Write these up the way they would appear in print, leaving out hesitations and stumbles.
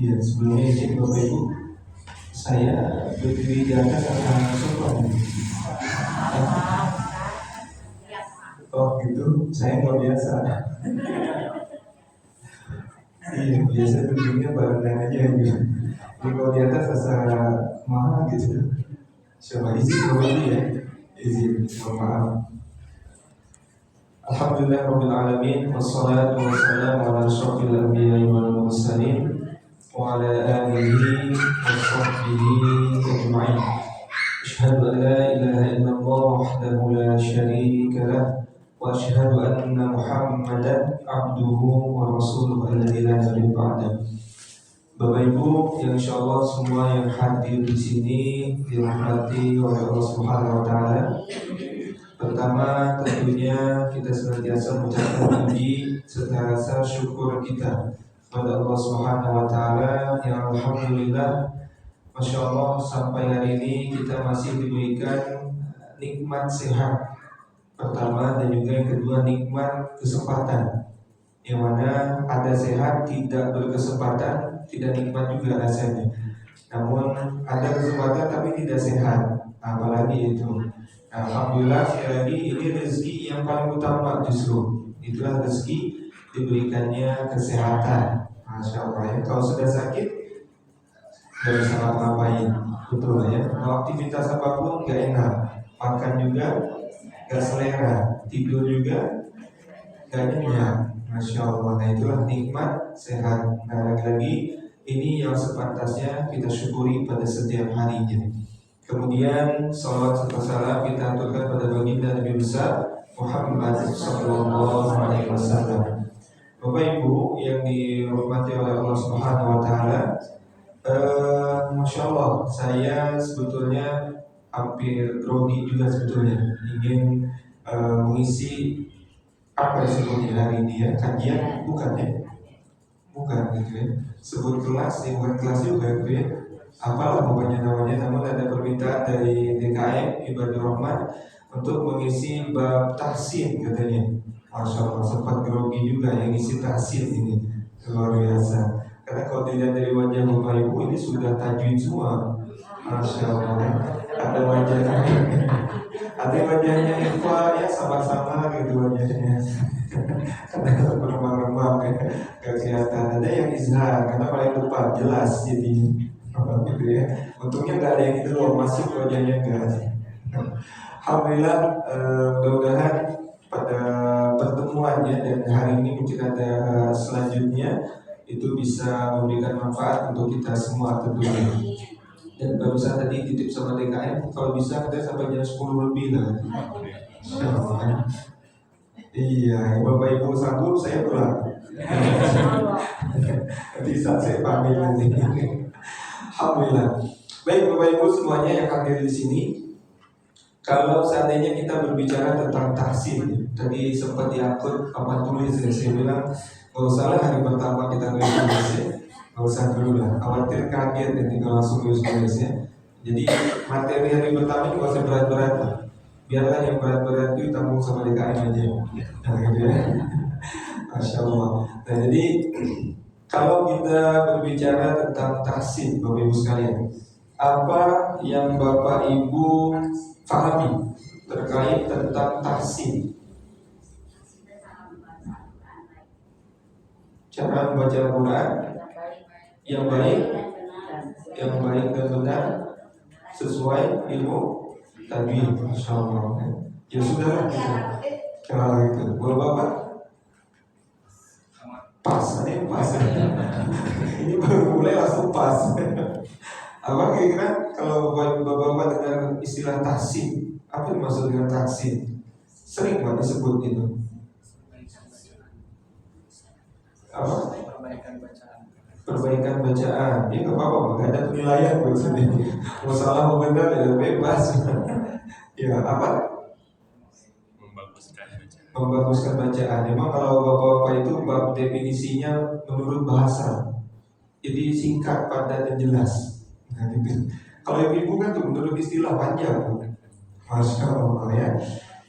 Iya, sebelumnya izin Bapak Ibu, saya berdiri di atas atas sofa. Oh gitu, saya nggak biasa. Iya, biasa duduknya barengan aja gitu. Ini kalau di atas rasa mahal gitu. Coba izin Bapak Ibu ya, izin, mohon maaf. Alhamdulillah Rabbil Alamin, wassalatu wassalamu ala asyrafil anbiya'i wal mursalin wa ala alihi wa sahbihi ajma'in. Asyhadu an la ilaha illallah wahdahu la syarika lah wa asyhadu anna Muhammadan abduhu wa rasuluhu alladzi la nabiyya ba'dahu. Bapak Ibu yang insyaallah semua yang hadir di sini dirahmati oleh Allah Subhanahu wa taala. Pertama tentunya kita senantiasa mengucapkan puji serta rasa syukur kita kepada Allah Subhanahu wa taala yang alhamdulillah Masya Allah sampai hari ini kita masih diberikan nikmat sehat pertama, dan juga yang kedua nikmat kesempatan, yang mana ada sehat tidak berkesempatan tidak nikmat juga rasanya. Namun ada kesempatan tapi tidak sehat, apalagi itu. Alhamdulillah sekali lagi ini rezeki yang paling utama, justru itulah rezeki diberikannya kesehatan. Masya Allah ya. Kalau sudah sakit gak bisa ngapa-ngapain, betul ya. Mau aktivitas apapun gak enak, makan juga gak selera, tidur juga gak nyenyak. Masya Allah, nah itulah nikmat sehat. Nah lagi-lagi ini yang sepantasnya kita syukuri pada setiap harinya. Kemudian salawat serta salam kita aturkan pada baginda Nabi besar Muhammad sallallahu alaihi wasallam. Bapak Ibu yang dirahmati oleh Allah Subhanahu wa taala, Masya Allah, saya sebetulnya hampir grogi juga sebetulnya ingin mengisi apa disebutnya hari ini ya, kajian bukan ya, bukan gitu ya, sebut kelas ya, bukan kelas juga gitu ya, apalah pokoknya namanya. Namun ada permintaan dari DKM Ibadur Rahman untuk mengisi bab tahsin katanya. Masya Allah, sempat grogi juga yang isi tahsin ini, luar biasa. Karena kalau dilihat dari wajah Bapak Ibu ini sudah tajwid semua. Masya Allah, ada wajahnya, ada wajahnya Ikhwa ya, sama-sama gitu wajahnya. Ada remang-remang gak kelihatan. Ada yang izhar karena paling depan jelas jadi gitu ya. Untungnya gak ada yang itu loh, masih wajahnya enggak. Alhamdulillah, mudah-mudahan pada pertemuannya dan hari ini mungkin ada selanjutnya itu bisa memberikan manfaat untuk kita semua tentunya. Dan barusan tadi titip sama DKM, kalau bisa kita sampai jam 10 lebih lah. Iya, Bapak Ibu sanggup saya pulang. Nanti saat saya pamit nanti. Alhamdulillah. Baik Bapak Ibu semuanya yang hadir di sini, kalau seandainya kita berbicara tentang tahsin, tadi sempat diangkut apa tulis ya, saya bilang gak usah lah hari pertama kita tulis ya, gak usah dulu lah, khawatir kaget nanti kalau langsung tulis ya. Jadi materi hari pertama juga usah berat-berat lah, biarlah yang berat-berat itu tanggung sama DKM aja. Nah gitu ya. Masya Allah. Nah jadi kalau kita berbicara tentang tahsin Bapak Ibu sekalian, apa yang Bapak Ibu pahami terkait tentang tahsin? Cara membaca Al-Quran yang baik dan benar sesuai ilmu tajwid. Masya Allah. Ya sudah kita kalau itu, boleh Bapak pas, ada yang pas. Ini baru mulai langsung pas. Apa kira-kira kalau Bapak dengar istilah tahsin, apa yang maksud dengan tahsin? Sering Pak disebut itu. Apa? Perbaikan bacaan. Ya nggak apa-apa, nggak ada penilaian buat sendiri. Masalah benar ya bebas. Ya apa? Membaguskan bacaan. Memang kalau bapak-bapak itu bab definisinya menurut bahasa, jadi singkat, padat dan jelas. Nah, gitu. Kalau ibu kan tuh menurut istilah panjang. Masya Allah ya.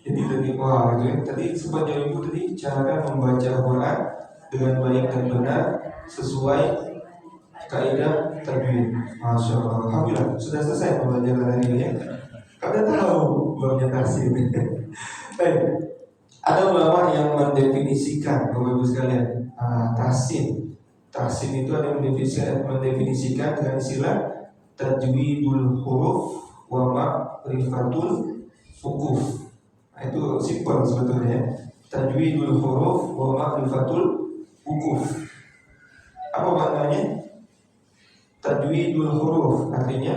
Jadi lebih gitu ya. Tadi sempat ibu tadi cara membaca Al-Quran dengan baik dan benar sesuai kaidah tajwid. Masya Allah, alhamdulillah sudah selesai pembelajaran hari ini ya. Kalian tahu babnya tahsin. Baik, ada ulama yang mendefinisikan Bapak Ibu sekalian tahsin. Tahsin itu ada yang mendefinisikan dengan istilah tajwidul huruf wa ma'rifatul hukuf. Nah, itu simpel sebetulnya. Tajwidul huruf wa ma'rifatul hukuf. Apa maknanya? Tajwidul huruf artinya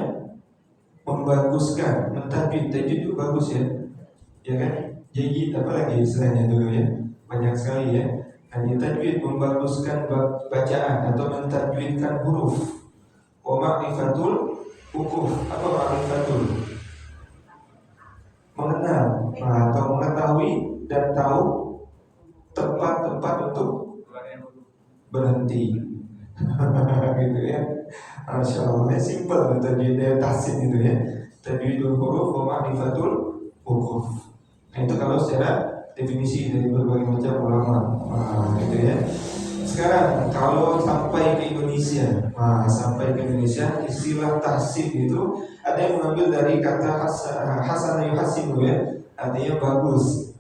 membaguskan, mentajwid. Tajwid itu bagus ya, ya kan? Jadi apalagi istilahnya dulu ya, banyak sekali ya. Nah, tajwid membaguskan bacaan atau mentajwidkan huruf. Wa ma'rifatul hukuf. Apa ma'rifatul? Mengenal atau mengetahui dan tahu tempat-tempat untuk berhenti. Gitu ya. Masya Allah, simple tajwid tahsin itu ya. Tajwidul huruf wa ma'rifatul hukuf. Nah, itu kalau secara definisi dari berbagai macam ulama. Gitu ya. Sekarang kalau sampai ke Indonesia, istilah tahsin itu ada yang mengambil dari kata hasan yuhasinu ya, artinya bagus.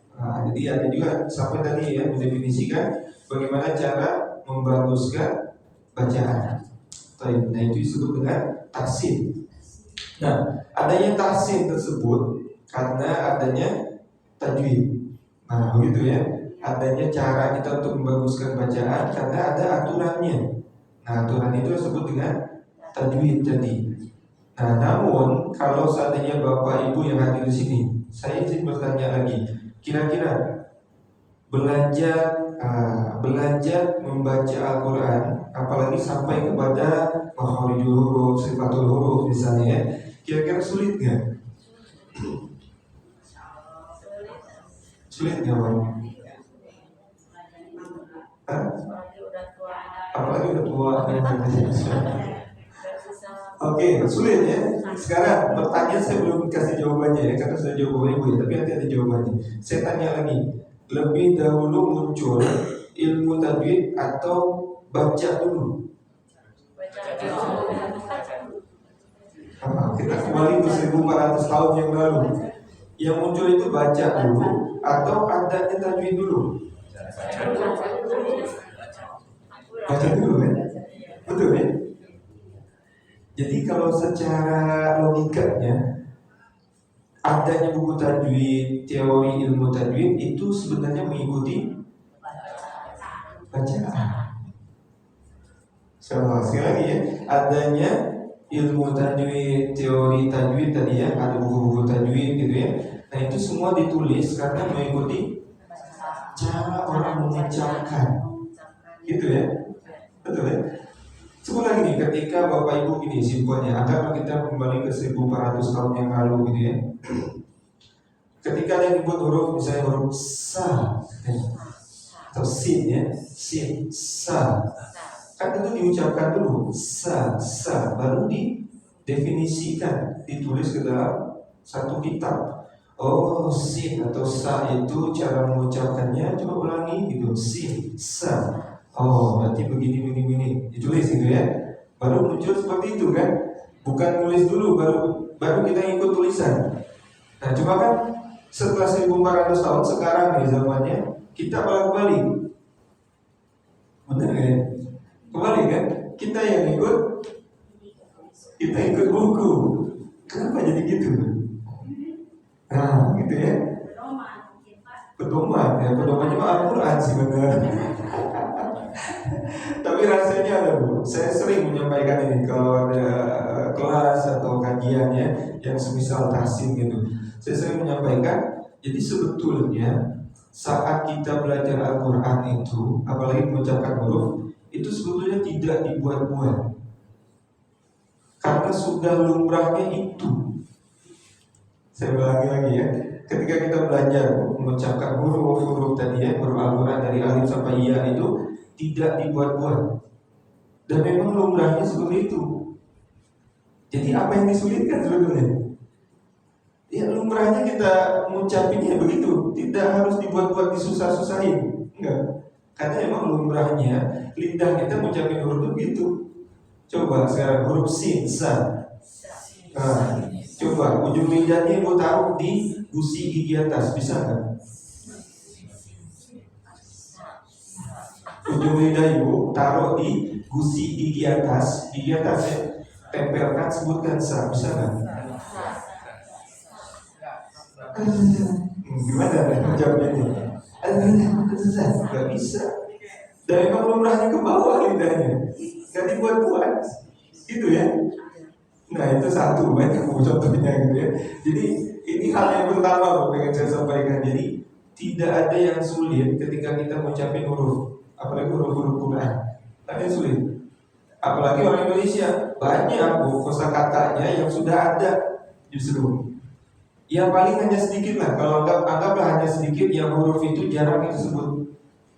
Jadi ada juga sampai tadi ya mendefinisikan bagaimana cara membaguskan bacaan. Nah, itu disebut dengan tahsin. Nah, adanya tahsin tersebut karena adanya tajwid. Nah, begitu ya. Adanya cara kita untuk membaguskan bacaan karena ada aturannya. Nah, aturan itu disebut dengan tajwid tadi. Nah, namun kalau seandainya Bapak Ibu yang hadir di sini, saya ingin bertanya lagi, kira-kira belajar membaca Al-Quran, apalagi sampai kepada makharijul huruf, sifatul huruf misalnya ya, kira-kira sulit nggak? Sulit nggak, Bang? Apalagi udah tua. Oke, sulit ya. Sekarang pertanyaan saya belum kasih jawabannya ya, karena sudah jawab Ibu ya, tapi nanti ada jawabannya. Saya tanya lagi, lebih dahulu muncul ilmu tajwid atau baca dulu? Kita kembali ke 1400 tahun yang lalu. Yang muncul itu baca dulu atau adanya tajwid dulu? Baca dulu ya, betul ya. Jadi kalau secara logikanya adanya buku tajwid, teori ilmu tajwid itu sebenarnya mengikuti bacaan. Sekali lagi ya, adanya ilmu tajwid, teori tajwid tadi ya, ada buku-buku tajwid gitu ya. Nah, itu semua ditulis karena mengikuti cara orang mengucapkan, gitu ya, betul ya. Sebenarnya lagi nih, ketika Bapak Ibu gini simpelnya, anggaplah kita kembali ke 1400 tahun yang lalu gitu ya. Ketika ada yang disebut huruf, misalnya huruf sa atau sin ya, sin, sa, kan itu diucapkan dulu, sa, baru didefinisikan, ditulis ke dalam satu kitab. Oh, sin atau sa itu cara mengucapkannya, coba ulangi gitu, sin, sa. Oh, berarti begini, ditulis gitu ya. Baru muncul seperti itu kan. Bukan nulis dulu, baru kita ikut tulisan. Nah, cuma kan setelah 1400 tahun sekarang nih zamannya, kita malah kembali. Benar ya? Kembali kan? Kita yang ikut buku. Kenapa jadi gitu? Nah, gitu ya. Pedoman ya, pedomannya mah Al-Quran sih benar. Tapi rasanya ada Bu, saya sering menyampaikan ini kalau ada kelas atau kajiannya yang semisal tahsin gitu. Saya sering menyampaikan, jadi sebetulnya saat kita belajar Al-Quran itu, apalagi mengucapkan huruf, itu sebetulnya tidak dibuat-buat, karena sudah lumrahnya itu. Saya ulangi lagi ya, ketika kita belajar mengucapkan huruf-huruf tadi ya, huruf Al-Quran dari alif sampai ya itu tidak dibuat-buat, dan memang lumrahnya seperti itu. Jadi apa yang disulitkan sebetulnya? Ya lumrahnya kita mengucapinnya begitu, tidak harus dibuat-buat, disusah-susahin, enggak. Karena memang lumrahnya lidah kita mengucapin huruf itu begitu. Coba sekarang huruf sin, sa. Nah, coba ujung lidahnya ibu taruh di gusi gigi atas, bisa nggak? Ujung lidah ibu taruh di gusi gigi atas ya. Tempelkan, sebutkan sa, bisa nggak? Gimana jawabnya ini? Nggak bisa. Dan emang lumrahnya ke bawah lidahnya, nggak dibuat-buat, gitu ya. Nah itu satu, banyak contohnya gitu ya. Jadi ini hal yang pertama loh pengen saya sampaikan. Jadi tidak ada yang sulit ketika kita mengucapkan huruf, apalagi huruf-huruf Quran. Ada yang sulit. Apalagi orang Indonesia banyak kosakatanya yang sudah ada justru. Yang paling hanya sedikit lah. Kalau anggaplah hanya sedikit yang huruf itu jarang disebut.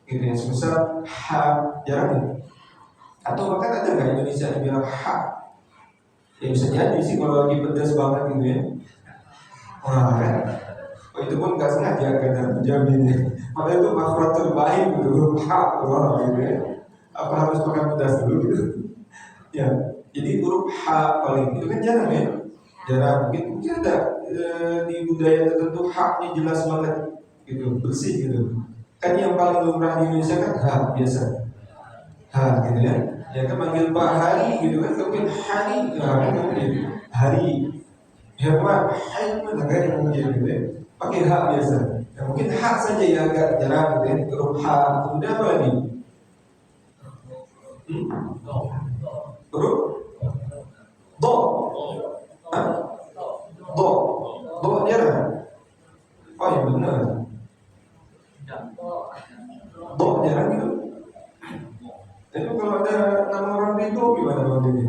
Gitu ya. Misal ha jarang ya. Atau bahkan ada nggak Indonesia yang bilang ha? Ya bisa jadi sih kalau lagi pedas banget gitu ya. Wah kan, itu pun nggak sengaja kan jaminnya. Padahal itu makrotul baik gitu, hak wah gitu ya. Apa harus makan pedas dulu gitu? Ya, jadi huruf ha paling itu kan jarang ya, jarang. Mungkin ada di budaya tertentu haknya jelas banget gitu, bersih gitu. Kan yang paling lumrah di Indonesia kan ha biasa, ha gitu ya. Ya kan manggil Pak Hari gitu kan, mungkin Hari, nah kan mungkin Hari, Herman, Hai mana kan yang mungkin gitu ya, pakai hak biasa. Ya, mungkin hak saja yang agak jarang gitu ya, huruf hak. Kemudian apa lagi? Huruf do, do jarang. Oh ya benar, do jarang gitu. Tapi kalau ada nama orang itu gimana bang ini?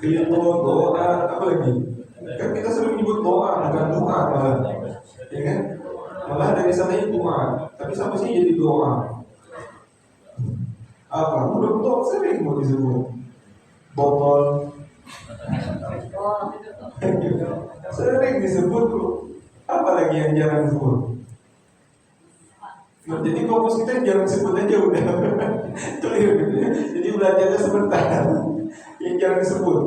Ridho, doa, apa lagi? Kan kita sering menyebut doa, bukan doa malah, ya kan? Malah dari sana itu doa, tapi sama sih jadi doa. Apa? Huruf do sering mau disebut. Botol, sering disebut tuh. Apa lagi yang jarang disebut? Nah, jadi fokus kita jangan sebut aja udah clear gitu ya. Jadi belajarnya sebentar. Yang jangan disebut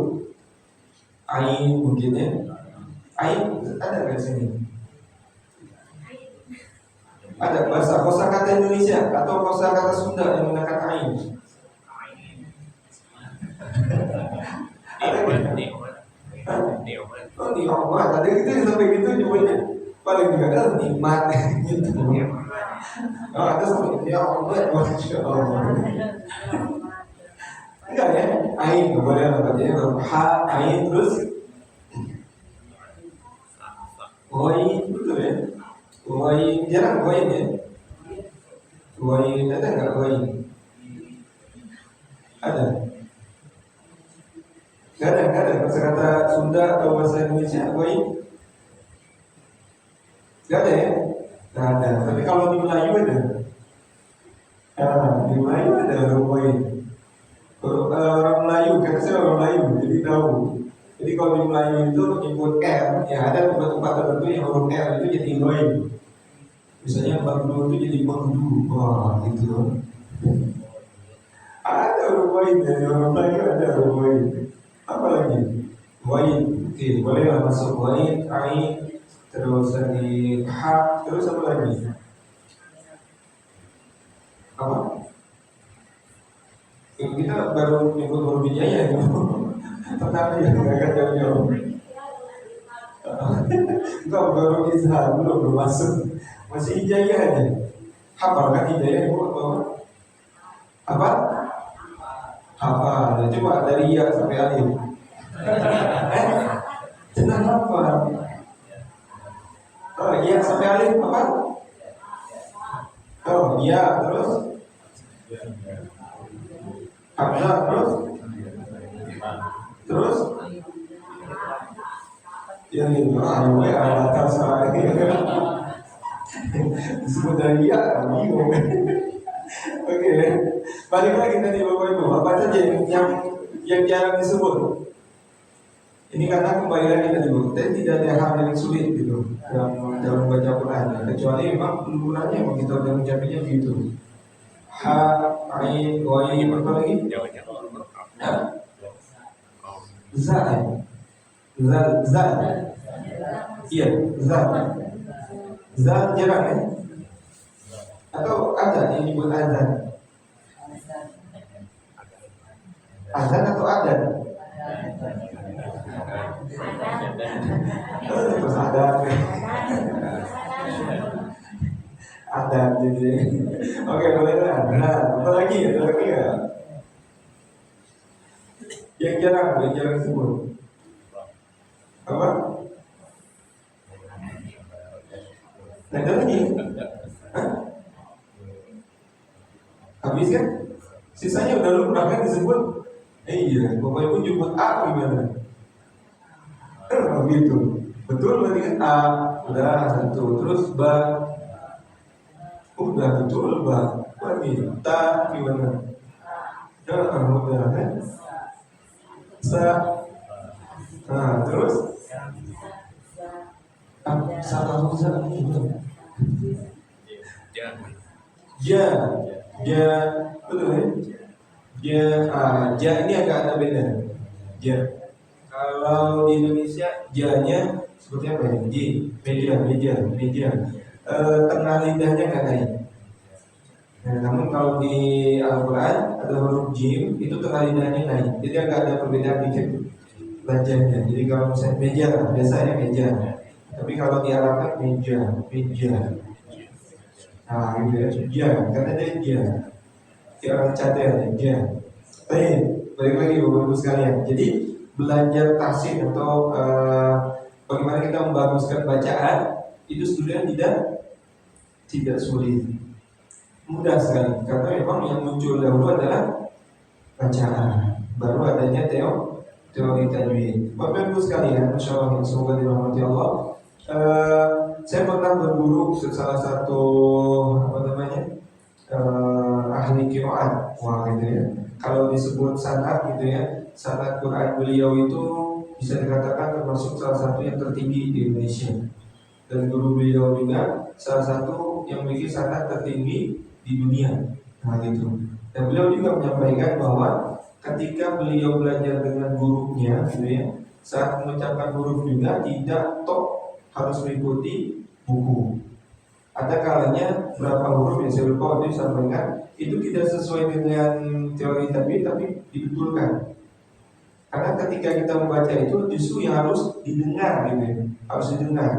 ain mungkin ya. Ain ada nggak sini? Ada bahasa kosakata Indonesia atau kosakata Sunda yang menggunakan ain? Ada nggak? Oh nikmat, ada gitu yang sampai gitu nyebutnya. Paling juga ada nikmat gitu. Oh, ada sampai ya Allah, masya Allah. Enggak ya, ain boleh namanya ha ain terus goin betul ya, goin jarang goin ya, goin ada nggak goin? Ada? Nggak ada bahasa kata Sunda atau bahasa Indonesia goin? Nggak ada ya? Nggak ada. Tapi kalau di Melayu ada. Di Melayu ada goin. Orang Melayu, kan saya orang Melayu, jadi tahu. Jadi kalau di Melayu itu nyebut R, ya ada tempat-tempat tertentu yang huruf R itu jadi goin. Misalnya Bandu itu jadi Bandu, wah gitu. Ada huruf goin, dari orang Melayu ada huruf goin. Apa lagi? Goin, oke, bolehlah masuk goin, ain, terus di hak, terus apa lagi? Apa? Kita baru nyebut huruf hijaya gitu. Pertama ya nggak akan jauh-jauh. Enggak baru izhar belum masuk. Masih hijaya aja. Hafal kan hijaya itu apa? Hafal. Coba dari ya sampai alif. Jangan hafal. Oh iya sampai alif apa? Oh iya terus Hamzah terus yang ini atas lagi disebut dari ya bingung. Oke, balik lagi tadi bapak ibu apa saja yang jarang disebut. Ini karena kembali lagi tadi bu, tidak ada hal yang sulit gitu yang dalam membaca Quran, kecuali memang penggunaannya memang kita udah mencapai begitu. Ha, ain, ghain, apa lagi? Ya. Za, za. Iya, za. Za jarang ya? Atau ada yang disebut azan? Azan atau adan? Terus ada jadi. Oke, boleh lah. Nah, apa lagi? Ada lagi ya? Yang jarang disebut. Apa? Ada lagi? Hah? Habis kan? Sisanya udah lupa kan disebut? Iya, Bapak Ibu jemput A gimana? Begitu. Betul berarti kan A udah satu, terus ba udah betul ba. Berarti ta gimana? Ya, udah kan? Sa. Nah, terus salah usaha gimana? Ja, betul ya? Ja ini agak ada beda. Ja. Kalau di Indonesia ja-nya seperti apa ya? Meja. Tengah lidahnya nggak naik. Nah, namun kalau di Al-Quran ada huruf jim itu tengah lidahnya naik. Jadi agak ada perbedaan dikit bacanya. Jadi kalau misalnya meja, biasanya meja. Tapi kalau di Arab kan meja. Nah, gitu ya. Ja, karena dia ja. Kayak orang cadel ja. Balik lagi Bapak-Ibu sekalian. Jadi belajar tahsin atau bagaimana kita membaguskan bacaan itu sebenarnya tidak sulit, mudah sekali karena memang yang muncul dahulu adalah bacaan, baru adanya teori tajwid. Bapak-Ibu sekalian, Masya Allah, semoga dirahmati Allah. Saya pernah berguru salah satu ahli qiraat, gitu ya. Kalau disebut sanad gitu ya, sanad Quran beliau itu bisa dikatakan termasuk salah satu yang tertinggi di Indonesia. Dan guru beliau juga salah satu yang memiliki sanad tertinggi di dunia. Nah gitu. Dan beliau juga menyampaikan bahwa ketika beliau belajar dengan gurunya gitu ya, saat mengucapkan huruf juga tidak harus mengikuti buku. Ada kalanya berapa huruf yang saya lupa waktu disampaikan itu tidak sesuai dengan teori tapi dibetulkan. Karena ketika kita membaca itu justru yang harus didengar gitu ya, harus didengar.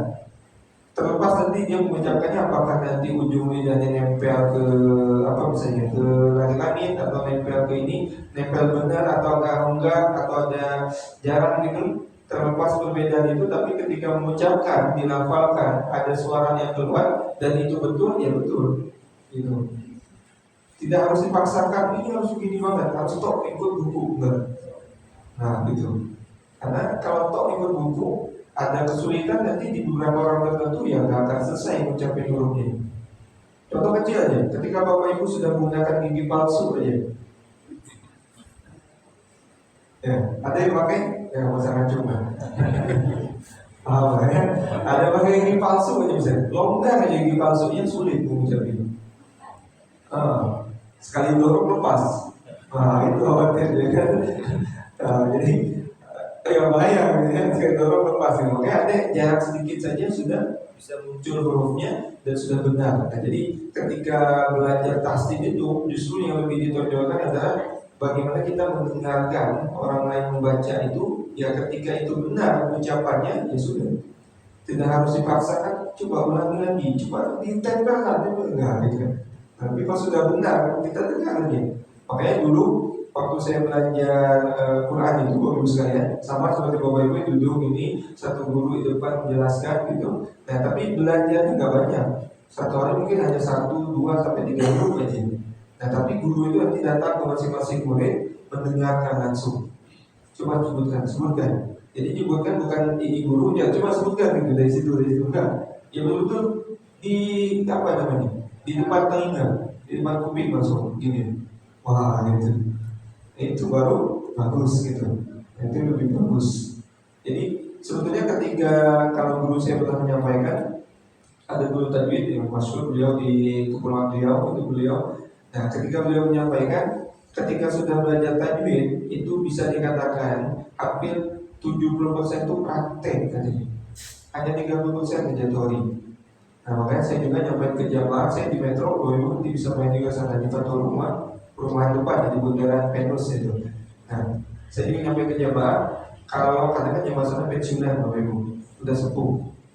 Terlepas nanti dia mengucapkannya apakah nanti ujung lidahnya nempel ke misalnya ke langit atau nempel ke ini, nempel benar atau enggak atau ada jarang gitu. Terlepas perbedaan itu, tapi ketika mengucapkan, dilafalkan, ada suara yang keluar dan itu betul, ya betul. Gitu. Tidak harus dipaksakan, ini harus begini banget, harus ikut buku, enggak. Nah, gitu. Karena kalau ikut buku, ada kesulitan nanti di beberapa orang tertentu yang nggak akan selesai mencapai hurufnya. Contoh kecil aja, ketika Bapak Ibu sudah menggunakan gigi palsu aja. Ya, ada yang pakai pasangan cuma. Ya, ada pakai gigi palsu aja bisa. Longgar aja gigi palsunya sulit mengucap ini. Sekali dorong lepas. Itu khawatir ya kan. Jadi bahaya ya, sekali dorong lepas. Makanya ada jarak sedikit saja sudah bisa muncul hurufnya dan sudah benar. Nah, jadi ketika belajar tasdid itu justru yang lebih ditonjolkan adalah bagaimana kita mendengarkan orang lain membaca itu, ya ketika itu benar ucapannya ya sudah, tidak harus dipaksakan. Coba ulangi lagi, coba ditempelkan, enggak gitu kan. Tapi pas sudah benar kita dengar aja. Makanya dulu waktu saya belajar Quran itu Bapak Ibu sekalian, sama seperti Bapak Ibu duduk ini satu guru di depan menjelaskan gitu. Nah tapi belajar nggak banyak, satu hari mungkin hanya 1, 2 sampai 3 guru aja. Nah tapi guru itu nanti datang ke masing-masing murid mendengarkan langsung. Coba sebutkan. Jadi sebutkan bukan ini gurunya, coba sebutkan gitu dari situ enggak. Ya betul-betul di di depan telinga, di depan kuping langsung gini. Wah gitu. Itu baru bagus gitu. Itu lebih bagus. Jadi sebetulnya ketika kalau guru saya pernah menyampaikan Ada guru tajwid yang masyhur, beliau di Kepulauan Riau, itu beliau. Nah, ketika beliau menyampaikan, ketika sudah belajar tajwid itu bisa dikatakan hampir 70% itu praktek katanya. Hanya 30% saja teori. Nah, makanya saya juga nyampein ke jamaah, saya di Metro, nanti bisa main juga sana di satu perumahan depan di bundaran Penus itu. Nah, saya juga nyampein ke jamaah, kalau kadang-kadang jamaah sana pensiunan Bapak Ibu, udah sepuh.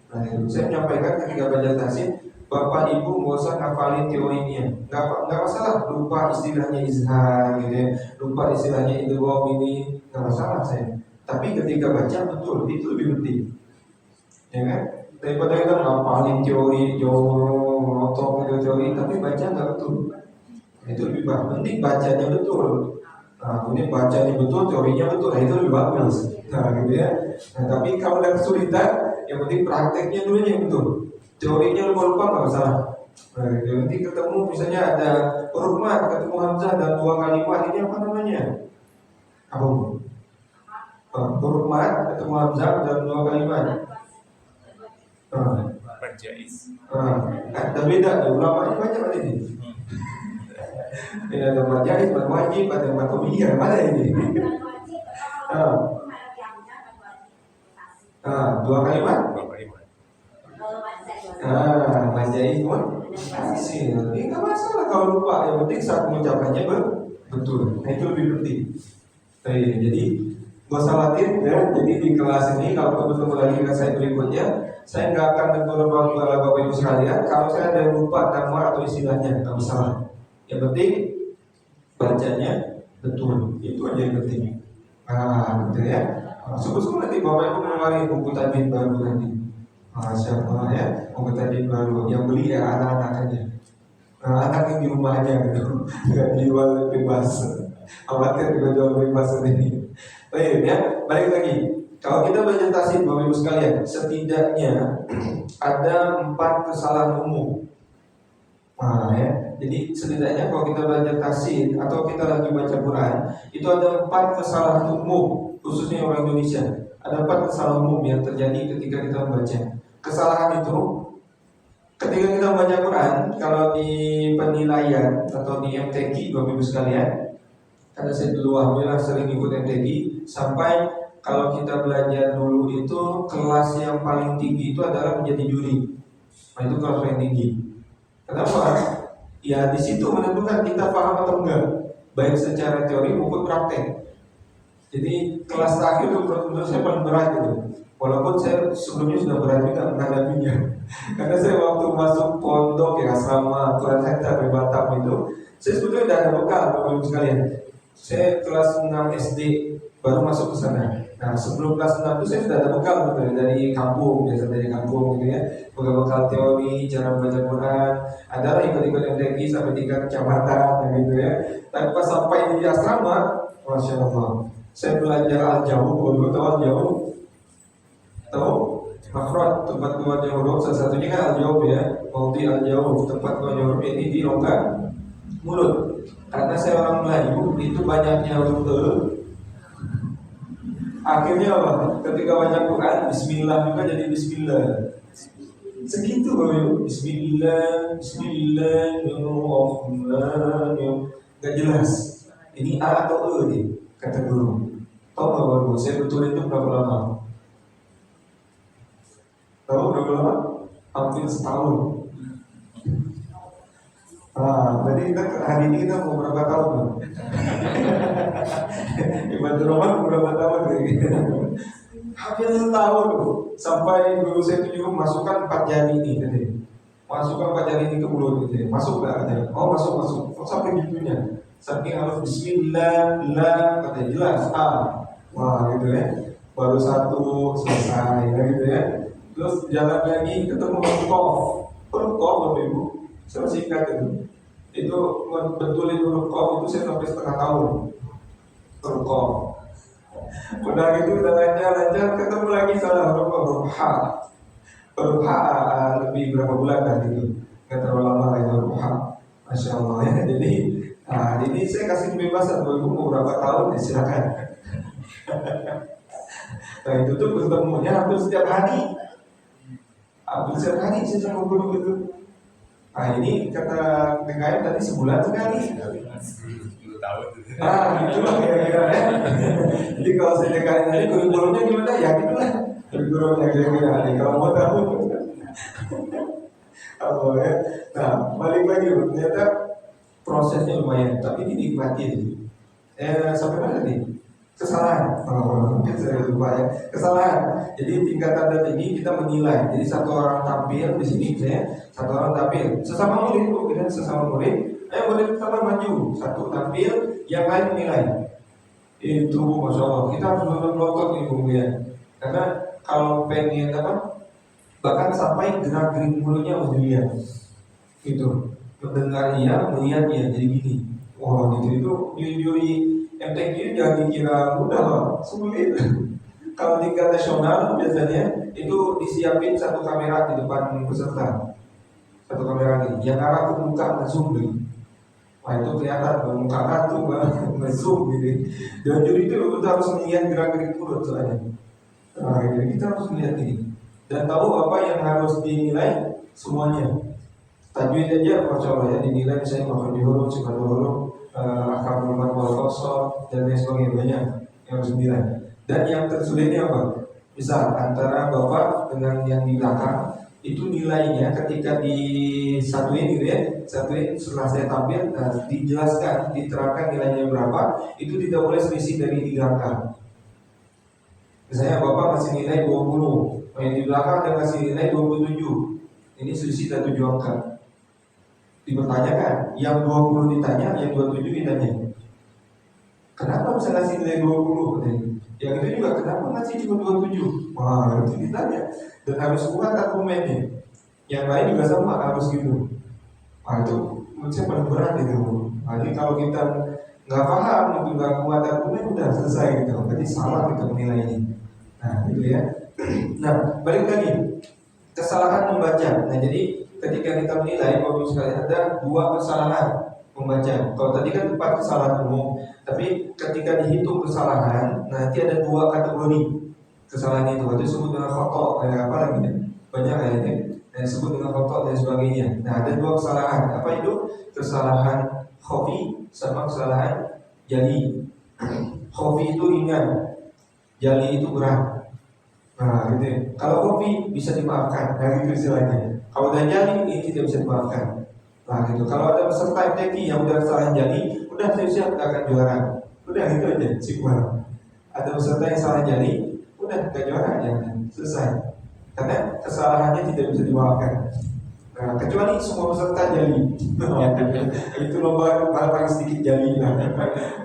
Nah, itu saya menyampaikan ketika belajar tasik, Bapak Ibu nggak usah ngafalin teorinya, nggak masalah, lupa istilahnya izhar, gitu ya, lupa istilahnya idgham ini, nggak masalah saya. Tapi ketika baca betul, itu lebih penting, ya kan? Daripada kita ngapalin teori jauh ngotot gitu teori, tapi baca nggak betul, itu lebih bagus. Penting bacanya betul. Nah, ini bacanya betul, teorinya betul, nah itu lebih bagus. Nah, gitu ya. Nah, tapi kalau udah kesulitan, yang penting prakteknya dulu yang betul. Teorinya lupa-lupa nggak masalah. Nah, gitu. Nanti ketemu misalnya ada huruf mat, ketemu hamzah dan dua kalimat, ini apa namanya? Apa? Huruf mat, ketemu hamzah dan dua kalimat. Berjais. Ada beda, ulama ini banyak ini. Ini ada berjais, berwajib, ada matubiyah, mana ini? Dua kalimat. Berjais pun kasih. Ini nggak masalah kalau lupa, yang penting saat mengucapkannya betul. Nah itu lebih penting. Jadi gak usah khawatir ya. Jadi di kelas ini kalau ketemu lagi dengan saya berikutnya, saya nggak akan tegur bapak ibu sekalian kalau saya ada lupa nama atau istilahnya, nggak masalah. Yang penting bacanya betul, itu aja yang penting. Gitu ya. Syukur-syukur nanti bapak ibu mengeluarkan buku tajwid baru nanti. Masya Allah ya, buku tajwid baru yang beli ya anak-anak aja. Anak yang di rumah aja gitu, nggak dijual bebas. Khawatir juga jual bebas ini. Baik ya, balik lagi. Kalau kita belajar tasik Bapak Ibu sekalian, setidaknya ada 4 kesalahan umum. Nah ya, jadi setidaknya kalau kita belajar tasik atau kita lagi baca Quran, itu ada 4 kesalahan umum, khususnya orang Indonesia. Ada 4 kesalahan umum yang terjadi ketika kita membaca. Kesalahan itu, ketika kita membaca Quran, kalau di penilaian atau di MTQ Bapak Ibu sekalian, karena saya dulu alhamdulillah sering ikut MTQ, sampai kalau kita belajar dulu itu kelas yang paling tinggi itu adalah menjadi juri. Nah itu kelas paling tinggi. Kenapa? Ya di situ menentukan kita paham atau enggak, baik secara teori maupun praktek. Jadi kelas terakhir itu menurut saya paling berat itu. Walaupun saya sebelumnya sudah berat juga menghadapinya. Karena saya waktu masuk pondok ya asrama Tuhan Center di Batam itu, saya sebetulnya sudah ada bekal Bapak-Ibu sekalian. Saya kelas 6 SD baru masuk ke sana. Nah sebelum kelas 6 itu saya sudah ada bekal dari kampung, biasa dari kampung gitu ya. Bekal teori, cara membaca Quran. Adalah ikut-ikut MTQ sampai 3 kecamatan gitu ya. Tapi pas sampai di asrama, Masya Allah, saya belajar al-jauh dulu, tahu al-jauh? Tahu? Makhraj, tempat keluarnya huruf, salah satunya kan al-jauh ya. Maudhi al-jauh, tempat keluarnya huruf ini di rongga mulut. Karena saya orang Melayu, itu banyaknya huruf E. Akhirnya apa? Ketika baca Quran, Bismillah juga jadi Bismillah. Segitu Bapak. Bismillah, Bismillahirrahmanirrahim. Gak jelas. Ini A atau E nih, kata guru. Tahu gak Bapak? Saya betul itu berapa lama? Tahu berapa lama? Hampir setahun. Berarti kita hari ini kita mau berapa tahun? Ibadah Ramadan berapa tahun? Hampir setahun. Sampai guru saya itu juga masukkan 4 jari ini, katanya. Masukkan 4 jari ini ke mulut, gitu. Masuk nggak katanya? Oh masuk. Oh sampai gitunya. Saking harus Bismillah, la, katanya jelas. Wah gitu ya. Baru 1 selesai, gitu ya. Terus jalan lagi ketemu huruf Bapak Ibu. Saya masih ingat itu betulin huruf Qaf itu saya sampai setengah tahun. Huruf Qaf. Udah gitu udah lancar ketemu lagi salah huruf H. Huruf H lebih berapa bulan lah gitu. Nggak terlalu lama lagi huruf H. Masya Allah ya. Jadi saya kasih kebebasan Bapak Ibu mau berapa tahun ya silakan. Nah itu tuh ketemunya hampir setiap hari. Hampir sekali saya sama guru itu. Nah ini kata TKM tadi sebulan sekali. 10 tahun. Itulah kira-kira ya. Jadi kalau saya TKM tadi kurikulumnya gimana ya gitulah. Kurikulumnya kira-kira. Kalau mau tahu. Oh ya. Nah balik lagi ternyata prosesnya lumayan, tapi ini dinikmati. Sampai mana nih? Kesalahan. Mungkin saya lupa ya. Kesalahan. Jadi tingkatan dan ini kita menilai. Jadi satu orang tampil di sini, saya satu orang tampil. Sesama murid, kita sesama murid. Murid pertama maju, satu tampil, yang lain menilai. Itu masya Allah. Kita harus melotot nih bung ya. Karena kalau pengen apa, bahkan sampai gerak-gerik mulutnya harus dilihat. Itu mendengar dia, melihat dia. Jadi gini. Wah, gitu itu juri MTQ jangan dikira mudah loh, sulit. Kalau tingkat nasional biasanya itu disiapin satu kamera di depan peserta, satu kamera ini, yang arah ke muka ngezoom gitu. Wah itu kelihatan muka tuh ngezoom gitu. Dan juri itu kita harus melihat gerak-gerik mulut soalnya. Nah, kita harus melihat ini dan tahu apa yang harus dinilai semuanya. Tajwid aja masya Allah ya dinilai misalnya makhraj huruf, sifat huruf, akal rumah wal kosor dan lain sebagainya banyak yang harus dinilai. Dan yang tersulitnya apa? Misal antara bapak dengan yang di belakang itu nilainya ketika disatuin gitu ya, satuin setelah saya tampil, dijelaskan, diterangkan nilainya berapa, itu tidak boleh selisih dari 3 angka. Misalnya bapak kasih nilai 20, yang di belakang dia kasih nilai 27, ini selisih dari 7 angka. Dipertanyakan, yang 20 ditanya, yang 27 ditanya. Kenapa bisa ngasih nilai 20? Yang itu juga kenapa ngasih cuma 27? Wah, itu ditanya. Dan harus kuat argumennya. Yang lain juga sama, harus gitu. Wah, itu menurut saya paling berat itu. Jadi kalau kita nggak paham, itu nggak kuat argumen, udah selesai gitu. Jadi salah kita menilai ini. Nah, gitu ya. Nah, balik lagi. Kesalahan membaca. Nah, jadi ketika kita menilai, kalau misalnya ada 2 kesalahan membaca. Kalau tadi kan 4 kesalahan umum, tapi ketika dihitung kesalahan, nanti ada 2 kategori kesalahan itu. Itu disebut dengan khoto, kayak apa lagi ya? Banyak kayak ini. Dan disebut dengan khoto dan sebagainya. Nah, ada 2 kesalahan. Apa itu? Kesalahan khofi sama kesalahan jali. Khofi itu ringan, jali itu berat. Nah, gitu ya. Kalau kopi bisa dimaafkan, nah gitu istilahnya. Kalau udah jali ini tidak bisa dimaafkan. Nah, gitu. Kalau ada peserta MTQ yang udah salah jali, udah siap-siap nggak akan juara. Udah gitu aja, simpel. Ada peserta yang salah jali, udah nggak juara aja, selesai. Karena kesalahannya tidak bisa dimaafkan. Nah, kecuali semua peserta jali. Itu lomba paling sedikit jali lah.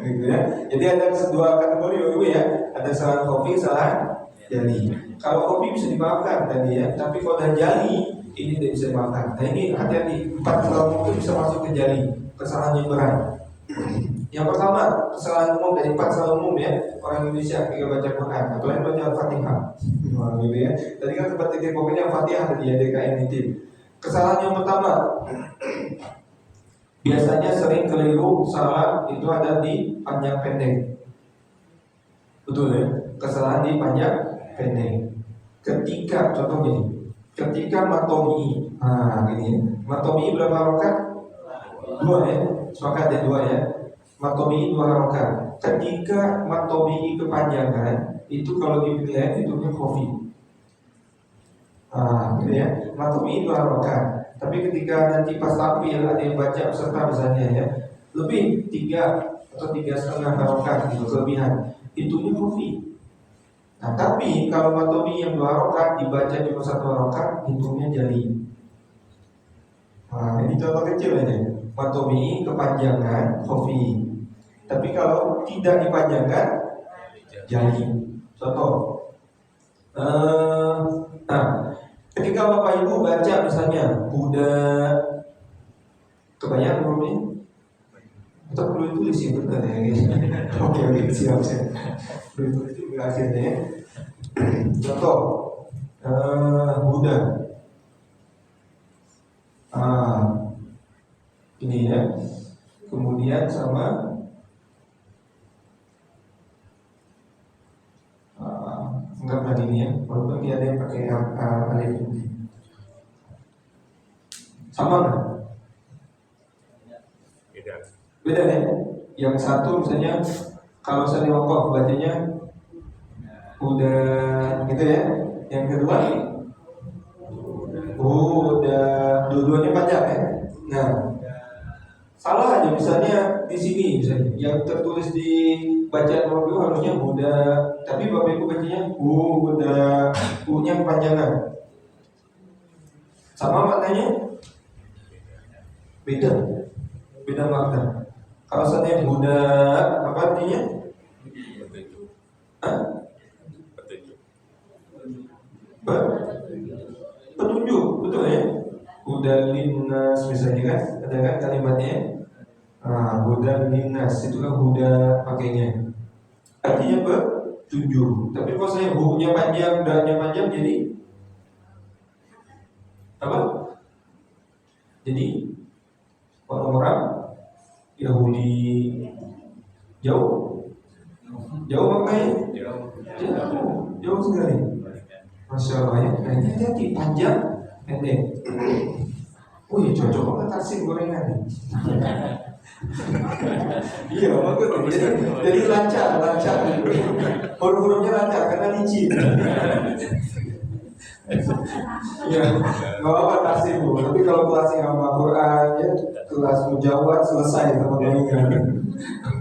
Gitu ya. Jadi ada 2 kategori ya. Ada kesalahan kopi, kesalahan jali. Kalau kopi bisa dimaafkan tadi ya, tapi kalau udah jali ini tidak bisa dimaafkan. Nah ini hati-hati, 4 kesalahan itu bisa masuk ke jali, kesalahan yang berat. Yang pertama kesalahan umum dari 4 kesalahan umum ya orang Indonesia ketika baca Quran, atau lain baca Al-Fatihah. Gitu ya. Tadi kan sempat titik pokoknya Al-Fatihah tadi ya DKM itu. Kesalahan yang pertama biasanya sering keliru salah itu ada di panjang pendek. Betul ya? Kesalahan di panjang pendek. Ketika contoh gini, ketika matomi, gini ya, matomi berapa harokat? 2 ya, sepakat ya 2 ya. Matomi 2 harokat. Ketika matomi kepanjangan itu kalau dipilih itu kofi. Gitu ya, matomi 2 harokat. Tapi ketika nanti pas tampil ada yang baca peserta misalnya ya, lebih 3 atau 3,5 harokat gitu kelebihan, itunya kofi. Nah, tapi kalau matomi yang 2 harokat dibaca cuma 1 harokat, hitungnya jali. Nah, ini contoh kecil aja. Matomi kepanjangan kofi. Tapi kalau tidak dipanjangkan jali. Contoh. Nah, ketika Bapak Ibu baca misalnya Buddha, kebayang hurufnya? Atau perlu ditulis ya benar ya guys. Oke, siap. Perlu ditulis akhirnya ya. Contoh Buddha. Ini ya. Kemudian sama enggak tadi ini ya. Walaupun dia ada yang pakai alif ini. Sama nggak? Beda. Beda ya? Yang satu misalnya kalau saya wakaf bacanya udah gitu ya. Yang kedua udah, dua-duanya panjang ya. Nah, salah aja misalnya di sini misalnya yang tertulis di bacaan Bapak Ibu harusnya Buddha, tapi Bapak Ibu bacanya Buddha, U-nya kepanjangan. Sama maknanya? Beda. Beda makna. Kalau seandainya Buddha apa artinya? Petunjuk. Hah? Petunjuk. Petunjuk, betul ya? Buddha linnas misalnya kan, ada kan kalimatnya? Buddha linnas itu kan Buddha pakainya. Artinya petunjuk. Tapi kalau saya hu-nya panjang, da-nya panjang jadi apa? Jadi orang-orang Yahudi jauh maknanya jauh sekali. Masya Allah ya, kayaknya hati panjang pendek. Wih cocok banget taksi gorengan. Iya makanya jadi lancar. Huruf-hurufnya lancar karena licin. Ya, nggak apa-apa taksi bu. Tapi kalau kelas yang sama Quran ya, kelas mujawad selesai sama gorengan.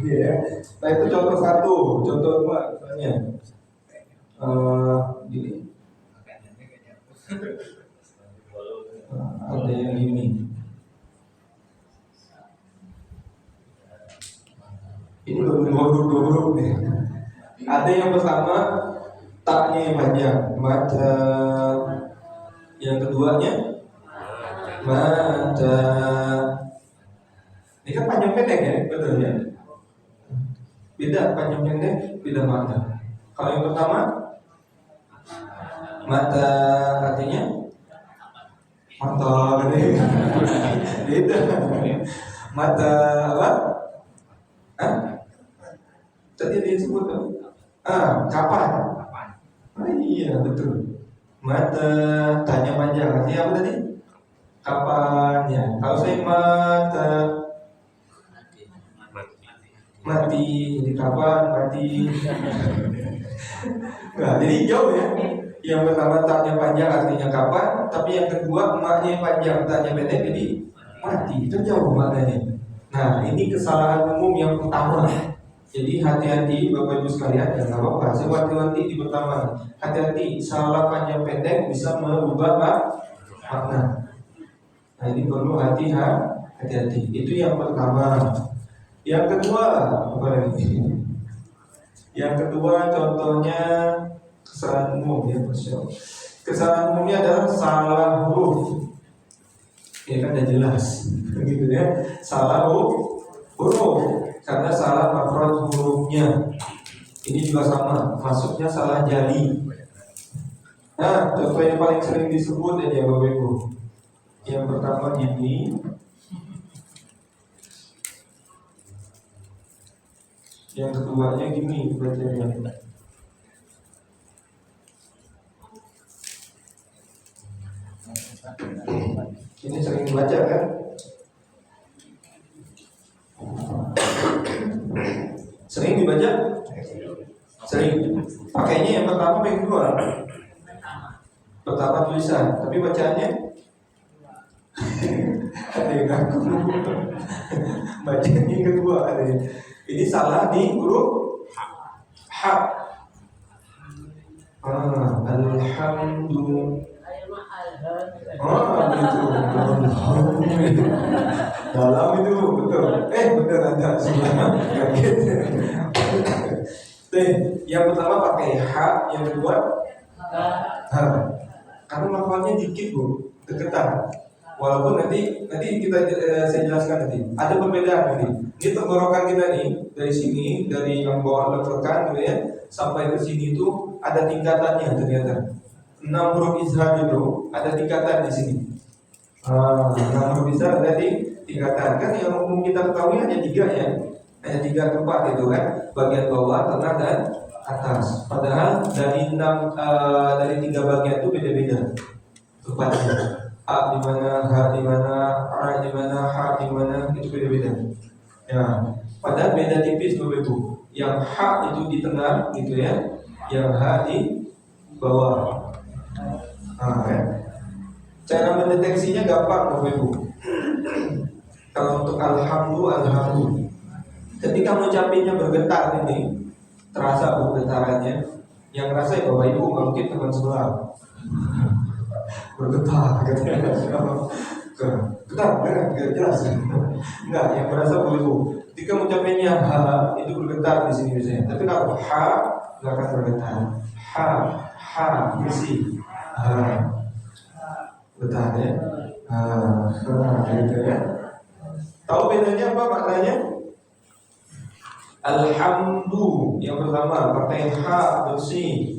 Iya. Nah itu contoh satu, contoh dua misalnya. Gini. Ada yang ini. Ini baru dua huruf nih. Ada yang pertama taknya yang panjang, mata. Yang keduanya mata. Ini kan panjang pendek ya, betul ya. Beda panjang pendek, beda mata. Kalau yang pertama mata artinya mata katanya. Beda. Mata apa? Tadi disebut kapan? Iya betul. Mata tanya panjang artinya apa tadi? Kapan ya? Kalau saya mati, jadi kapan mati? Nah, jadi jauh ya. Yang pertama tanya panjang artinya kapan, tapi yang kedua emaknya panjang tanya pendek jadi mati. Itu jauh maknanya. Nah, ini kesalahan umum yang pertama. Jadi hati-hati Bapak Ibu sekalian, jangan apa-apa. Saya wanti-wanti di pertama. Hati-hati, salah panjang pendek bisa merubah makna. Nah ini perlu hati-hati. Itu yang pertama. Yang kedua apa lagi? Yang kedua contohnya kesalahan umum ya, Masya Allah. Kesalahan umumnya adalah salah huruf. Ya kan udah jelas, gitu ya. Salah huruf. Karena salah makhraj hurufnya. Ini juga sama, maksudnya salah jali. Nah, contoh yang paling sering disebut ini ya Bapak Ibu. Yang pertama gini. Yang keduanya gini bacanya. Ini sering dibaca kan? Sering dibaca? Sering. Pakainya yang pertama apa yang kedua? Pertama tulisan, tapi bacaannya ada yang ngaku. Bacaan yang kedua ada. Ini salah di huruf H. Alhamdulillah. Itu dalam itu betul. Bener ada sebelah. Yang pertama pakai H, yang kedua H. Karena lafalnya dikit bu, deketan. Walaupun nanti kita saya jelaskan nanti. Ada perbedaan nanti. Ini tenggorokan kita nih dari sini, dari yang bawah lepekan gitu ya, sampai ke sini itu ada tingkatannya ternyata. 6 huruf izhar itu ada tingkatan di sini. 6 huruf izhar ada di tingkatan. Kan yang umum kita ketahui hanya 3 ya. Hanya 3 tempat itu kan, bagian bawah, tengah dan atas. Padahal dari 3 bagian itu beda-beda tempatnya. A di mana, H di mana, A di mana, H di mana, itu beda-beda. Ya, padahal beda tipis Bapak Ibu. Yang H itu di tengah gitu ya, yang H di bawah. Nah, ya. Cara mendeteksinya gampang Bapak Ibu. Kalau untuk alhamdulillah, ketika mengucapinnya bergetar ini, terasa getarannya. Yang rasa ya Bapak Ibu, nggak mungkin teman sebelah. Bergetar, getar, nggak jelas. Enggak, yang merasa Bapak Ibu. Ketika mengucapinnya H itu bergetar di sini biasanya. Tapi kalau H nggak akan bergetar. H bersih. H getar ya. Gitu ya. Tahu bedanya apa maknanya? Alhamdu yang pertama pakai H bersih.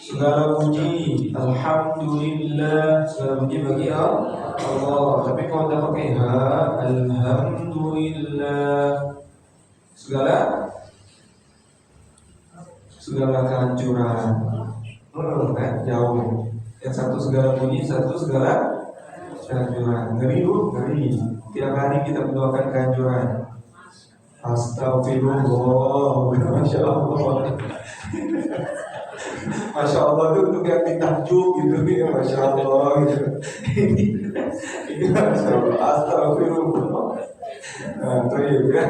Segala puji, alhamdulillah, segala puji bagi Allah. Tapi kalau tidak pakai H, alhamdulillah, segala kehancuran. Kan jauh. Yang satu segala puji, satu segala kehancuran. Ngeri. Tiap hari kita mendoakan kehancuran. Astagfirullah, Masya Allah. Masya Allah itu untuk yang ditakjub gitu ya, Masya Allah gitu. Ini Masya Allah, astagfirullah. Nah, itu ya.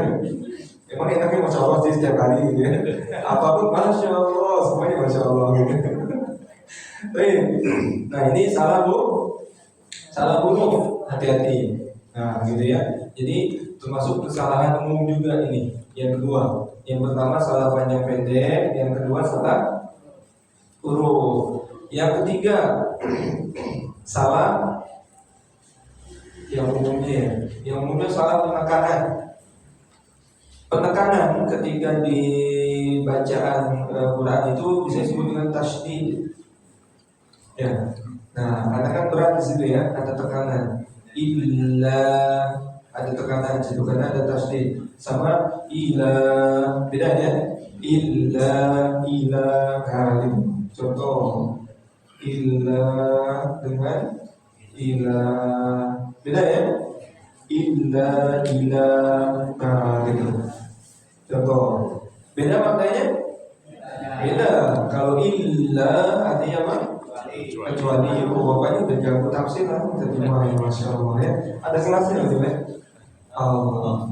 Emang enaknya Masya Allah sih setiap hari gitu ya. Apapun Masya Allah, semuanya Masya Allah gitu. Nah ini salah huruf, hati-hati. Nah gitu ya. Jadi termasuk kesalahan umum juga ini. Yang kedua, yang pertama salah panjang pendek, yang kedua salah huruf. Yang ketiga salah yang umumnya salah penekanan. Penekanan ketika di bacaan Quran itu bisa disebut dengan tasydid. Ya. Nah, karena kan berat di situ ya, ada tekanan. Illa ada tekanan di situ karena ada tasydid. Sama ila beda ya. Illa nah, gitu. Contoh illa dengan ila beda ya. Illa nah, gitu. Contoh beda maknanya? Beda. Kalau illa artinya apa? Kecuali bapaknya udah jago tafsir lah, terjemah ya, Masya Allah ya. Ada kelasnya gitu ya. Allah.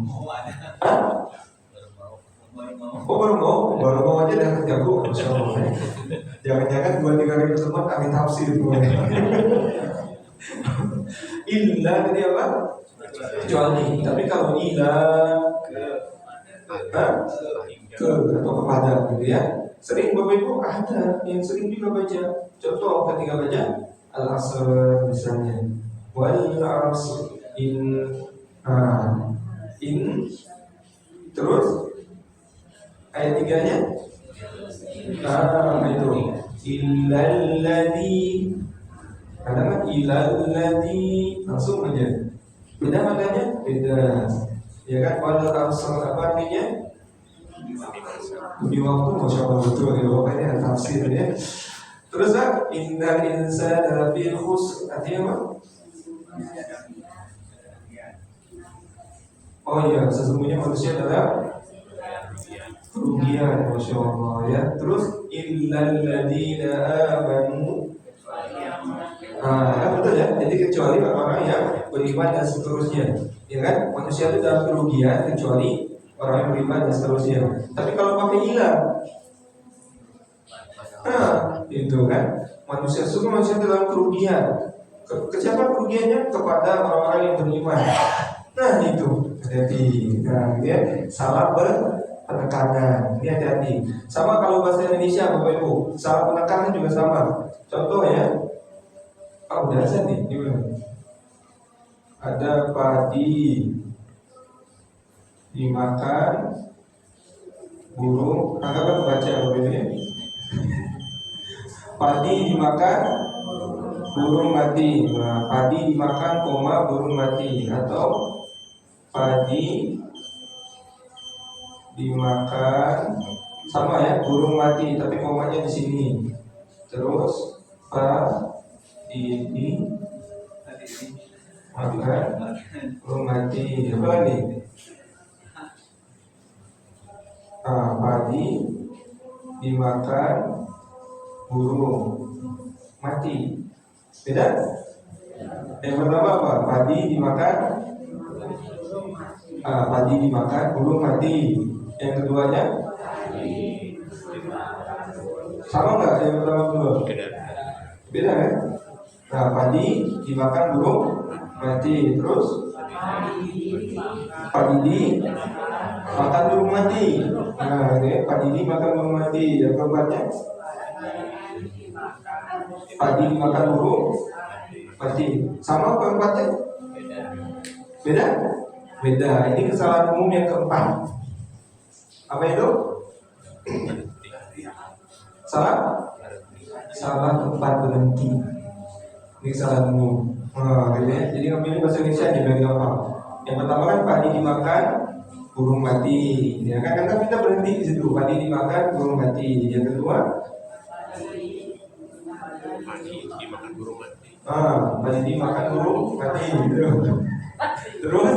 Baru mau aja udah jago, Masya Allah ya. Jangan-jangan 2-3 kali teman kami tafsir semuanya. Illa tadi apa? Kecuali. Tapi kalau illa ke atau kepada gitu ya. Sering Bapak Ibu ada yang sering juga baca. Contoh ketika baca Al-Asr misalnya, wal asr in terus ayat 3-nya itu illalladzi, karena kan illalladzi langsung aja. Beda maknanya? Beda. Ya kan, wal asr apa artinya? Di waktu, Masya Allah betul ya Bapak, ini ada tafsir ya. Terus innal insana lafi khusr artinya apa? Oh iya, sesungguhnya manusia adalah kerugian, Masya Allah ya. Terus illal ladzina amanu. Betul ya. Jadi kecuali orang-orang yang beriman dan seterusnya, ya kan? Manusia itu dalam kerugian kecuali orang yang beriman dan seterusnya. Tapi kalau pakai ilah, itu kan manusia dalam kerugian. Siapa kerugiannya? Kepada orang-orang yang beriman. Nah itu hati-hati. Nah ya, salah penekanan. Ini hati-hati. Sama kalau bahasa Indonesia Bapak Ibu, salah penekanan juga sama. Contoh ya, udah azan nih, gimana? Ada padi dimakan burung, anggapan baca begini. Padi dimakan burung mati. Nah, padi dimakan burung mati, atau padi dimakan sama ya, burung mati tapi komanya di sini. Terus padi makan burung mati. Apa lagi? Padi dimakan burung mati. Beda? Yang pertama apa? Padi dimakan burung mati. Yang keduanya sama nggak? Yang pertama kedua? Beda kan? Nah, padi dimakan burung mati. Terus padi dimakan burung mati. Nah, ini padi dimakan burung mati. Yang keempatnya padi dimakan burung mati. Sama keempatnya? Beda? Beda. Ini kesalahan umum yang keempat. Apa itu? Salah tempat berhenti. Ini kesalahan umum. Jadi ngambil bahasa Indonesia aja biar gampang. Yang pertama kan padi dimakan burung mati. Ya kan kita berhenti di situ. Padi dimakan burung mati. Yang kedua padi dimakan burung mati. Terus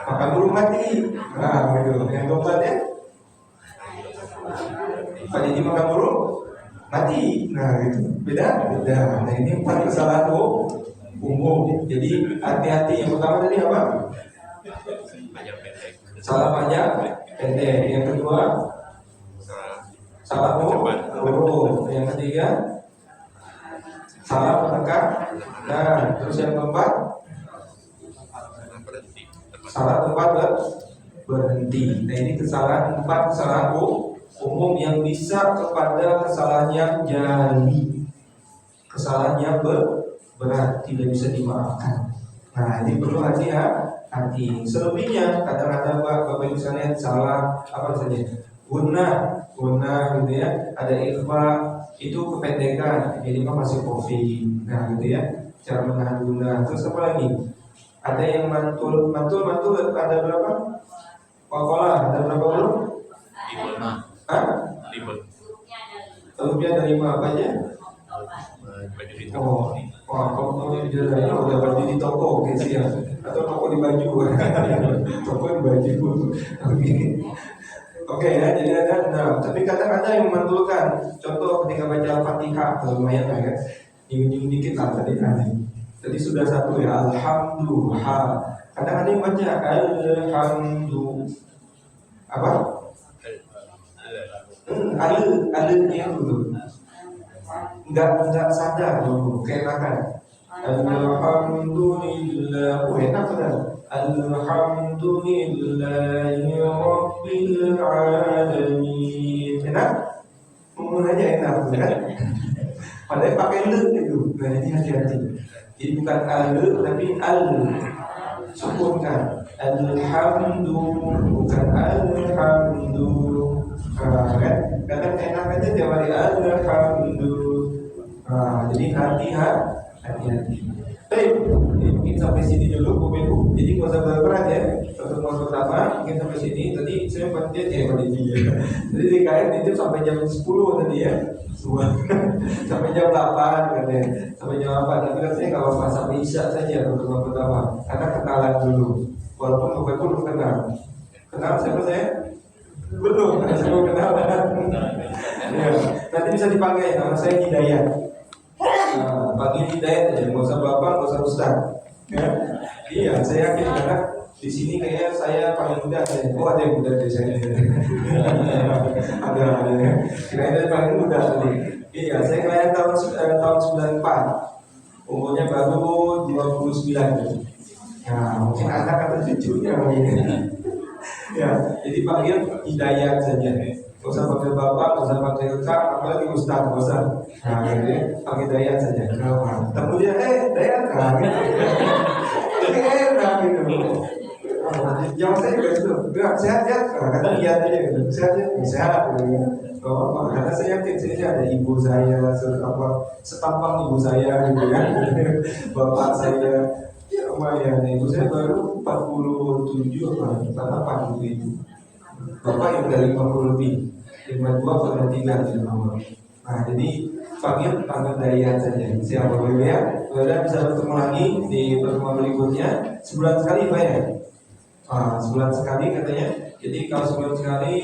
makan burung mati. Gitu. Yang keempat ya, padi dimakan burung mati. Gitu. Beda. Nah, ini 4 kesalahan umum. Jadi hati-hati. Yang pertama tadi apa? Salah panjang pendek. Yang kedua salah huruf. Yang ketiga salah penekan. Nah, terus yang keempat salah tempat berhenti. Nah, ini kesalahan 4 kesalahan umum yang bisa kepada kesalahan yang jali, kesalahan yang berat, tidak bisa dimaafkan. Nah, ini perlu hati-hati. Selebihnya kadang-kadang Bapak Ibu sekalian salah apa saja? Guna gitu ya. Ada ikhfa, itu kependekan, jadi masih kopi. Nah, gitu ya. Cara menahan guna. Terus apa lagi? Ada yang mantul ada berapa? Wakola ada berapa belum? 5. Lebih ada 5 apa aja? Kalau jadi udah baju di toko gitu ya, atau toko di baju, toko di baju. Oke ya, jadi ada 6. Tapi kadang ada yang memantulkan. Contoh ketika baca Al-Fatihah, lumayan lah ya, nyinggung dikit lah tadi kan. Tadi sudah 1 ya, alhamdulillah. Kadang ada yang baca alhamdulillah. Apa? Alnya dulu. Enggak sadar dulu, keenakan. Alhamdulillah, enak kan? Alhamdulillahi Rabbil Alamin. Enak? Ngomong aja enak, kan? Padahal pakai le itu. Nah, ini hati-hati. Jadi bukan al, tapi al. Sukunkan. Alhamdu, bukan alhamdu. Kan? Kadang enak aja tiap hari alhamdu. Jadi hati-hati. Baik, mungkin sampai sini dulu Bu Ibu. Jadi nggak usah berat ya. Pertemuan pertama mungkin sampai sini. Tadi saya Jadi di KM itu sampai jam 10 tadi ya. Sampai jam 8 katanya. Sampai jam 8. Tapi kan saya nggak apa-apa sampai Isya saja pertemuan pertama. Karena kenalan dulu. Walaupun Bu Ibu belum kenal. Kenal siapa saya? Belum. Saya belum kenal. Ya, nanti bisa dipanggil nama saya Hidayat. Panggil Hidayat aja, nggak usah bapak, nggak usah ustaz. Ya? Iya, saya yakin karena di sini kayaknya saya paling muda. Oh, ada yang muda di sini. ada. Kira-kira paling muda tadi. Iya, saya kelahiran tahun 94. Umurnya baru 29. Nah, mungkin anak atau cucunya mungkin. Ya, jadi panggil Hidayat saja. Gak usah pakai bapak, gak usah pakai kak, apalagi ustaz, gak usah. Nah, gitu ya, pakai Dayat saja. Kenapa? Temu dia, Dayat, nah, gitu. Jadi enak gitu. Jangan saya gitu. Sehat ya, kata iya aja gitu. Sehat gitu. Karena saya yakin sini ada ibu saya, setampang ibu saya gitu kan. Bapak saya, ya lumayan. Ibu saya baru 47 apa 48 gitu. Bapak yang dari 50 lebih, 52 atau 53 gitu. Nah, jadi panggil Dayat saja. Siapa boleh ya? Kemudian bisa bertemu lagi di pertemuan berikutnya. Sebulan sekali Pak ya? Sebulan sekali katanya. Jadi kalau sebulan sekali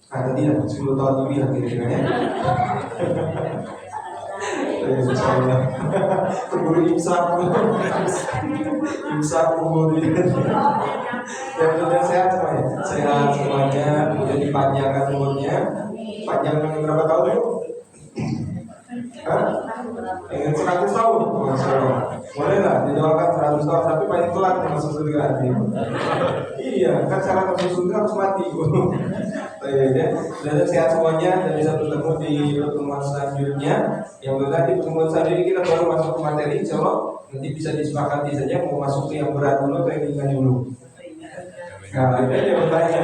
kata dia 10 tahun lebih lah kira-kira ya. Insyaallah. Keburu imsak. Imsak kemudian. Dan mudah sehat semuanya. Sehat semuanya, kemudian dipanjangkan umurnya. Panjang berapa tahun ya? Ingin 100 tahun, Masya Allah. Boleh lah didoakan 100 tahun, tapi paling telat masuk surga nanti. Iya, kan syarat masuk surga harus mati. Dan sehat semuanya dan bisa bertemu di pertemuan selanjutnya. Yang mudah di pertemuan selanjutnya kita baru masuk ke materi, insya Allah nanti bisa disepakati saja mau masuk ke yang berat dulu atau yang ringan dulu. Nah, itu dia bertanya,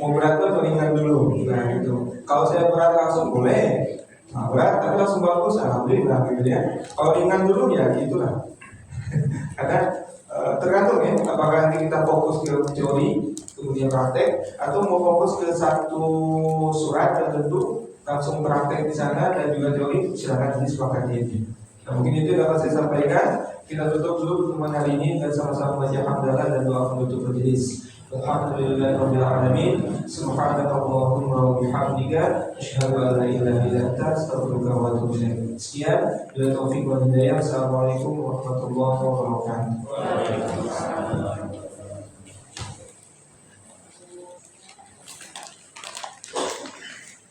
mau berat atau ringan dulu. Nah, gitu. Kalau saya berat langsung boleh. Nah, berat tapi langsung bagus, alhamdulillah gitu ya. Kalau ringan dulu ya gitulah. Karena tergantung ya, apakah nanti kita fokus ke teori kemudian praktek atau mau fokus ke satu surat tertentu langsung praktek di sana dan juga teori, silakan disepakati ini. Nah, mungkin itu dapat saya sampaikan. Kita tutup dulu pertemuan hari ini dan sama-sama baca hamdalah dan doa penutup majelis. Alhamdulillahirabbil alamin. Subhanakallahumma wa bihamdika asyhadu an la ilaha illa anta astaghfiruka wa atubu ilaik. Sekian, bila taufik wal hidayah. Assalamualaikum warahmatullahi wabarakatuh.